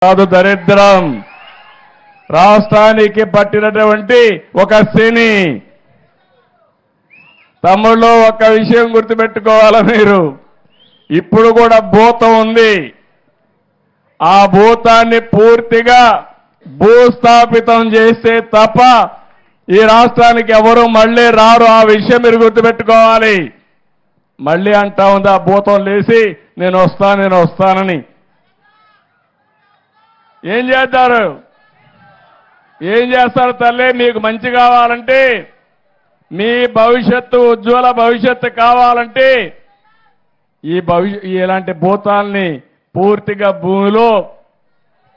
కాదు దరిద్రం. రాష్ట్రానికి పట్టినటువంటి ఒక శని. తమ్ముళ్ళు ఒక విషయం గుర్తుపెట్టుకోవాలా మీరు, ఇప్పుడు కూడా భూతం ఉంది. ఆ భూతాన్ని పూర్తిగా భూస్థాపితం చేస్తే తప్ప ఈ రాష్ట్రానికి ఎవరు మళ్ళీ రారు. ఆ విషయం మీరు గుర్తుపెట్టుకోవాలి. మళ్ళీ అంటా ఉంది ఆ భూతం లేచి నేను వస్తానని. ఏం చేస్తారు? ఏం చేస్తారు తల్లి? మీకు మంచి కావాలంటే, మీ భవిష్యత్తు ఉజ్వల భవిష్యత్తు కావాలంటే ఇలాంటి భూతాల్ని పూర్తిగా భూమిలో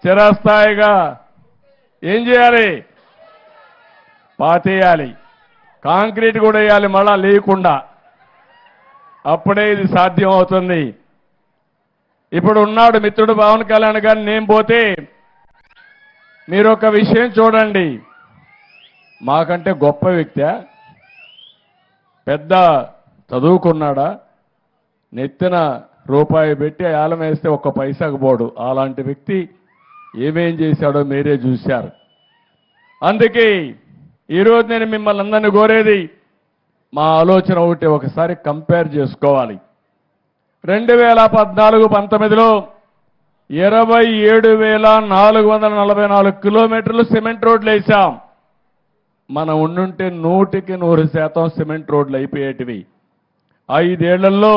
చిరస్థాయిగా ఏం చేయాలి? పాతేయాలి. కాంక్రీట్ కూడా వేయాలి మళ్ళా లేకుండా. అప్పుడే ఇది సాధ్యం అవుతుంది. ఇప్పుడు ఉన్నాడు మిత్రుడు పవన్ కళ్యాణ్ గారు. నేను పోతే మీరు ఒక విషయం చూడండి, మాకంటే గొప్ప వ్యక్తి, పెద్ద చదువుకున్నాడా, నెత్తిన రూపాయి పెట్టి ఆలం వేస్తే ఒక్క పైసాకు పోడు. అలాంటి వ్యక్తి ఏమేం చేశాడో మీరే చూశారు. అందుకే ఈరోజు నేను మిమ్మల్ని అందరినీ కోరేది, మా ఆలోచన ఒకటి, ఒకసారి కంపేర్ చేసుకోవాలి. 2014-19లో 27,444 కిలోమీటర్లు సిమెంట్ రోడ్లు వేశాం. మనం ఉండుంటే 100% సిమెంట్ రోడ్లు అయిపోయేటివి. 5 ఏళ్లలో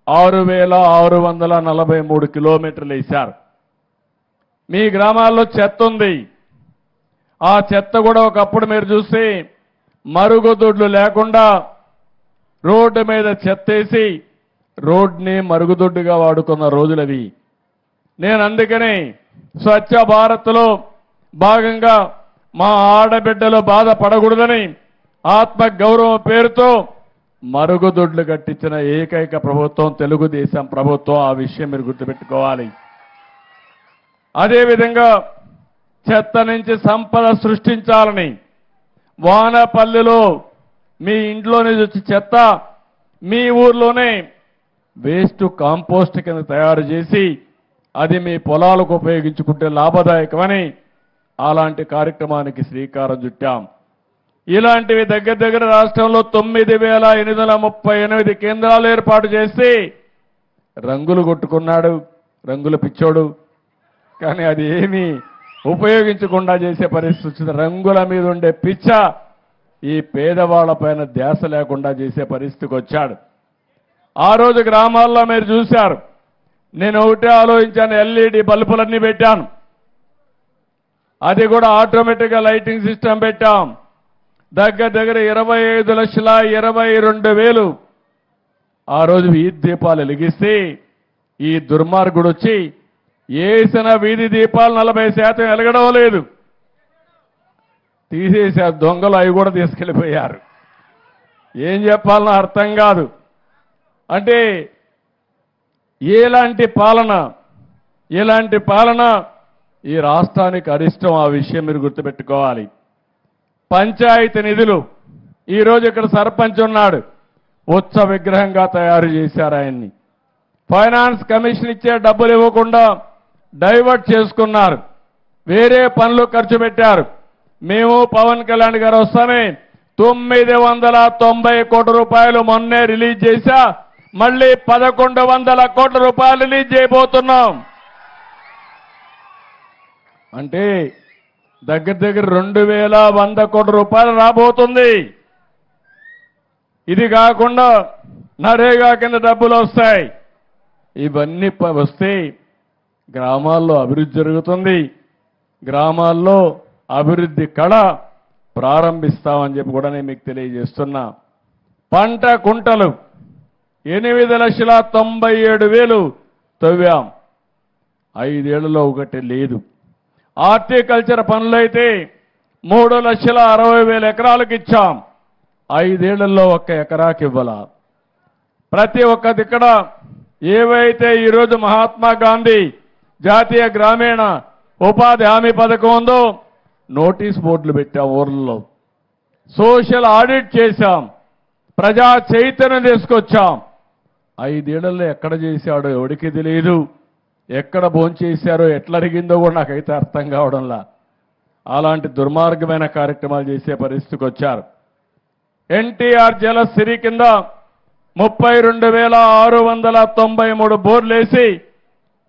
6,643 కిలోమీటర్లు వేశారు. మీ గ్రామాల్లో చెత్త ఉంది. ఆ చెత్త కూడా ఒకప్పుడు మీరు చూస్తే మరుగుదొడ్లు లేకుండా రోడ్డు మీద చెత్తేసి రోడ్ని మరుగుదొడ్డుగా వాడుకున్న రోజులవి. నేను అందుకనే స్వచ్ఛ భారత్లో భాగంగా మా ఆడబిడ్డలు బాధపడకూడదని ఆత్మ గౌరవం పేరుతో మరుగుదొడ్లు కట్టించిన ఏకైక ప్రభుత్వం తెలుగుదేశం ప్రభుత్వం. ఆ విషయం మీరు గుర్తుపెట్టుకోవాలి. అదేవిధంగా చెత్త నుంచి సంపద సృష్టించాలని వానపల్లిలో మీ ఇంట్లోనే వచ్చి చెత్త మీ ఊర్లోనే వేస్ట్ కాంపోస్ట్ కింద తయారు చేసి అది మీ పొలాలకు ఉపయోగించుకుంటే లాభదాయకమని అలాంటి కార్యక్రమానికి శ్రీకారం చుట్టాం. ఇలాంటివి దగ్గర రాష్ట్రంలో 9,838 కేంద్రాలు ఏర్పాటు చేసి రంగులు కొట్టుకున్నాడు, రంగుల పిచ్చోడు. కానీ అది ఏమీ ఉపయోగించకుండా చేసే పరిస్థితి వచ్చింది. రంగుల మీద ఉండే పిచ్చ ఈ పేదవాళ్లపైన ధ్యాస లేకుండా చేసే పరిస్థితికి వచ్చాడు. ఆ రోజు గ్రామాల్లో మీరు చూశారు. నేను ఒకటే ఆలోచించాను, ఎల్ఈడి బల్బులన్నీ పెట్టాను. అది కూడా ఆటోమేటిక్గా లైటింగ్ సిస్టమ్ పెట్టాం. దగ్గర 25,22,000 ఆ రోజు వీధి దీపాలు వెలిగిస్తే ఈ దుర్మార్గుడు వచ్చి వేసిన వీధి దీపాలు 40% వెలగడం లేదు, తీసేశారు. దొంగలు అవి కూడా తీసుకెళ్ళిపోయారు. ఏం చెప్పాలనో అర్థం కాదు. అంటే ఎలాంటి పాలన ఈ రాష్ట్రానికి అరిష్టం. ఆ విషయం మీరు గుర్తుపెట్టుకోవాలి. పంచాయతీ నిధులు ఈరోజు ఇక్కడ సర్పంచ్ ఉన్నాడు, ఉత్సవ విగ్రహంగా తయారు చేశారు ఆయన్ని. ఫైనాన్స్ కమిషన్ ఇచ్చే డబ్బులు ఇవ్వకుండా డైవర్ట్ చేసుకున్నారు, వేరే పనులు ఖర్చు పెట్టారు. మేము పవన్ కళ్యాణ్ గారు వస్తామే 990 కోట్ల రూపాయలు మొన్నే రిలీజ్ చేశా. మళ్ళీ 1,100 కోట్ల రూపాయలు రిలీజ్ చేయబోతున్నాం. అంటే దగ్గర 2,100 కోట్ల రూపాయలు రాబోతుంది. ఇది కాకుండా నరేగా కింద డబ్బులు వస్తాయి. ఇవన్నీ వస్తే గ్రామాల్లో అభివృద్ధి జరుగుతుంది. గ్రామాల్లో అభివృద్ధి కళ ప్రారంభిస్తామని చెప్పి కూడా నేను మీకు తెలియజేస్తున్నా. పంట కుంటలు 8,97,000 తవ్వాం. 5 ఏళ్లలో ఒకటి లేదు. హార్టికల్చర్ పనులైతే 3,60,000 ఎకరాలకు ఇచ్చాం. 5 ఏళ్లలో 1 ఎకరాకి ఇవ్వాల. ప్రతి ఒక్క దిక్కడ ఏవైతే ఈరోజు మహాత్మా గాంధీ జాతీయ గ్రామీణ ఉపాధి హామీ పథకం ఉందో నోటీస్ బోర్డులు పెట్టాం. ఊర్లలో సోషల్ ఆడిట్ చేశాం, ప్రజా చైతన్యం తీసుకొచ్చాం. 5 ఏళ్లలో ఎక్కడ చేశాడో ఎవడికి తెలియదు. ఎక్కడ భోంచేశారో ఎట్లా అరిగిందో కూడా నాకైతే అర్థం కావడంలా. అలాంటి దుర్మార్గమైన కార్యక్రమాలు చేసే పరిస్థితికి వచ్చారు. ఎన్టీఆర్ జలసిరి కింద 32,693 బోర్లేసి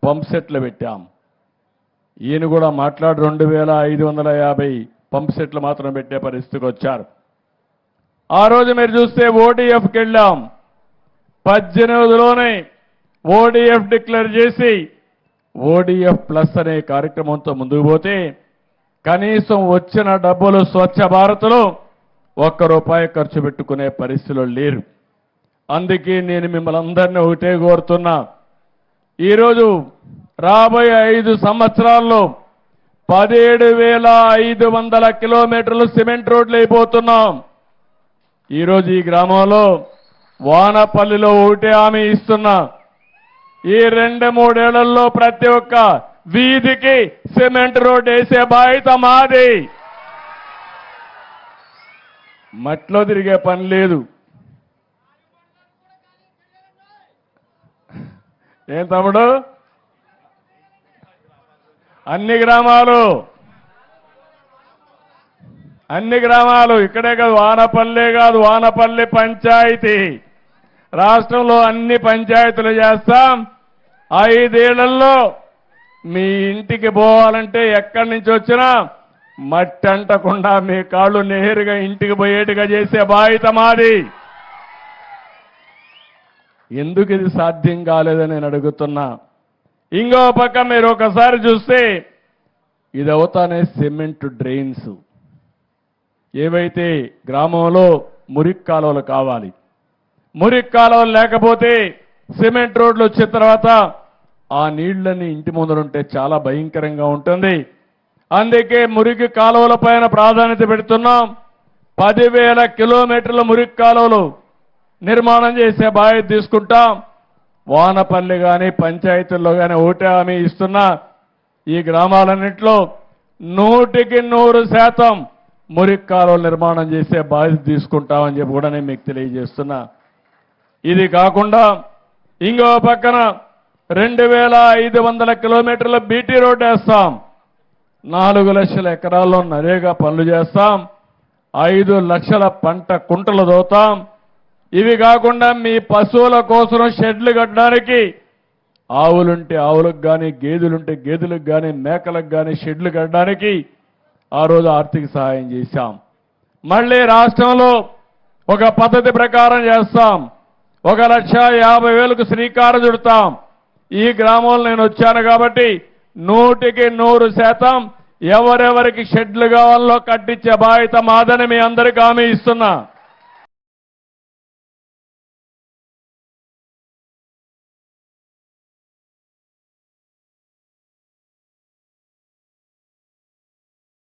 పంప్ సెట్లు పెట్టాం. ఈయన కూడా మాట్లాడి 2,550 పంప్ సెట్లు మాత్రం పెట్టే పరిస్థితికి వచ్చారు. ఆ రోజు మీరు చూస్తే ఓడిఎఫ్కి వెళ్ళాం. 18లోనే ఓడిఎఫ్ డిక్లేర్ చేసి ఓడిఎఫ్ ప్లస్ అనే కార్యక్రమంతో ముందుకు పోతే కనీసం వచ్చిన డబ్బులు స్వచ్ఛ భారత్లో ₹1 ఖర్చు పెట్టుకునే పరిస్థితిలో లేరు. అందుకే నేను మిమ్మల్ని అందరినీ ఒకటే కోరుతున్నా, ఈరోజు రాబోయే 5 సంవత్సరాల్లో 17,500 కిలోమీటర్లు సిమెంట్ రోడ్లు అయిపోతున్నాం. ఈరోజు ఈ గ్రామంలో వానపల్లిలో ఒకటే హామీ ఇస్తున్నా, ఈ 2-3 ఏళ్లలో ప్రతి ఒక్క వీధికి సిమెంట్ రోడ్ వేసే బాధ్యత మాది. మట్లో తిరిగే పని లేదు. ఏం తమ్ముడు? అన్ని గ్రామాలు ఇక్కడే కాదు, వానపల్లె కాదు, వానపల్లి పంచాయతీ. రాష్ట్రంలో అన్ని పంచాయతీలు చేస్తాం. 5 ఏళ్లలో మీ ఇంటికి పోవాలంటే ఎక్కడి నుంచి వచ్చినా మట్టి అంటకుండా మీ కాళ్ళు నేరుగా ఇంటికి పోయేట్టుగా చేసే బాధ్యత మాది. ఎందుకు ఇది సాధ్యం కాలేదని నేను అడుగుతున్నా. ఇంకో పక్క మీరు ఒకసారి చూస్తే ఇది అవుతానే సిమెంట్ డ్రైన్స్. ఏవైతే గ్రామంలో మురికి కాలువలు కావాలి, మురికి కాలువలు లేకపోతే సిమెంట్ రోడ్లు వచ్చిన తర్వాత ఆ నీళ్లని ఇంటి ముందరుంటే చాలా భయంకరంగా ఉంటుంది. అందుకే మురికి కాలువల పైన ప్రాధాన్యత పెడుతున్నాం. 10,000 కిలోమీటర్ల మురికి కాలువలు నిర్మాణం చేసే బాధ్యత తీసుకుంటాం. వానపల్లి కానీ పంచాయతీల్లో కానీ ఒకటే హామీ ఇస్తున్నా, ఈ గ్రామాలన్నింటిలో 100% మురికి కాలువలు నిర్మాణం చేసే బాధ్యత తీసుకుంటామని చెప్పి కూడా నేను మీకు తెలియజేస్తున్నా. ఇది కాకుండా ఇంకో పక్కన 2,500 కిలోమీటర్ల బీటీ రోడ్డు వేస్తాం. 4 లక్షల ఎకరాల్లో నరేగా పనులు చేస్తాం. 5 లక్షల పంట కుంటలు దోతాం. ఇవి కాకుండా మీ పశువుల కోసం షెడ్లు కట్టడానికి ఆవులుంటే ఆవులకు కానీ, గేదెలుంటే గేదెలకు కానీ, మేకలకు కానీ షెడ్లు కట్టడానికి ఆ రోజు ఆర్థిక సహాయం చేశాం. మళ్ళీ రాష్ట్రంలో ఒక పద్ధతి ప్రకారం చేస్తాం. 1,50,000కు శ్రీకారం చుడతాం. ఈ గ్రామంలో నేను వచ్చాను కాబట్టి 100% ఎవరెవరికి షెడ్లు కావాలో కట్టించే బాధ్యత మాదని మీ అందరికీ హామీ ఇస్తున్నా.